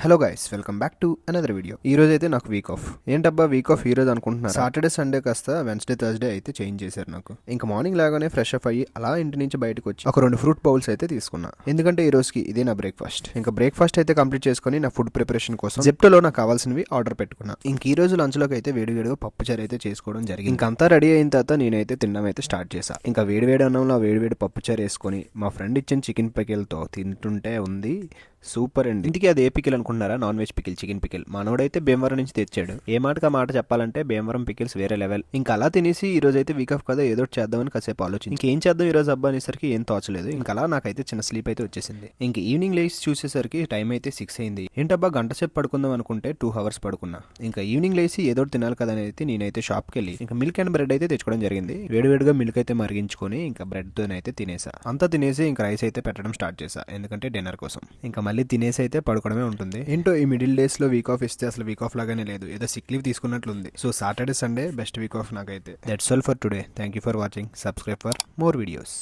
Hello guys, welcome back to another video. ఈ రోజు అయితే నాకు వీక్ ఆఫ్. ఏంటబ్బా వీక్ ఆఫ్ ఈ రోజు అనుకుంటున్నారు? సాటర్డే సండే కాస్త వెన్స్డే థర్స్డే అయితే చేంజ్ చేశారు నాకు. ఇంకా మార్నింగ్ లాగానే ఫ్రెష్ అప్ అయ్యి అలా ఇంటి నుంచి బయటకు వచ్చి ఒక 2 ఫ్రూట్ బౌల్స్ అయితే తీసుకున్నా. ఎందుకంటే ఈ రోజుకి ఇదే నా బ్రేక్ఫాస్ట్. ఇంకా బ్రేక్ఫాస్ట్ అయితే కంప్లీట్ చేసుకుని నా ఫుడ్ ప్రిపరేషన్ కోసం జెప్టోలో నాకు కావాల్సినవి ఆర్డర్ పెట్టుకున్నా. ఇంక ఈ రోజు లంచ్ లోకి అయితే వేడివేడిగా పప్పుచారు అయితే చేసుకోవడం జరిగింది. ఇంకంతా రెడీ అయిన తర్వాత నేనైతే తినడం అయితే స్టార్ట్ చేశా. ఇంకా వేడివేడి అన్నంలో వేడివేడి పప్పుచారు వేసుకొని మా ఫ్రెండ్ ఇచ్చిన చికెన్ పికిల్తో తింటుంటే ఉంది సూపర్ అండి. ఇంటికి అది ఏ పికిల్ అనుకుంటున్నారా? Non veg pickle, chicken pickle. మనోడైతే భీమవరం నుంచి తెచ్చాడు. ఏ మాటకి ఆ మాట చెప్పాలంటే భీమవరం పికిల్స్ వేరే లెవెల్. ఇంకా అలా తినేసి ఈ రోజు అయితే వీక్ ఆఫ్ కదా, ఏదో చేద్దామని కాసేపు ఆలోచించి ఇంకేం చేద్దాం ఈ రోజు అబ్బా అనేసరికి ఏం తోచలేదు. ఇంకా అలా నాకైతే చిన్న స్లీప్ అయితే వచ్చేసింది. ఇంక ఈవినింగ్ లేచి చూసేసరికి టైం అయితే 6 అయింది. ఏంటబ్బా గంట సేపు పడుకుందాం అనుకుంటే 2 hours పడుకున్నా. ఇంకా ఈవినింగ్ లేచి ఏదో తినాలి కదా అనేది నేనైతే షాప్కి వెళ్ళి ఇంకా మిల్క్ అండ్ బ్రెడ్ అయితే తెచ్చుకోవడం జరిగింది. వేడివేడిగా మిల్క్ అయితే మరిగించుకొని ఇంకా బ్రెడ్ తోనైతే తినేసా. అంతా తినేసి ఇంకా రైస్ అయితే పెట్టడం స్టార్ట్ చేసా, ఎందుకంటే డిన్నర్ కోసం. ఇంకా మళ్ళీ తినేసి అయితే పడుకోవడమే ఉంటుంది. ఏంటో ఈ మిడిల్ డేస్ లో వీక్ ఆఫ్ ఇస్తే అసలు వీక్ ఆఫ్ లాగానే లేదు, ఏదో సిక్ లీవ్ తీసుకున్నట్లుంది. So Saturday Sunday best week off నాకైతే. That's all for today. Thank you for watching. Subscribe for more videos.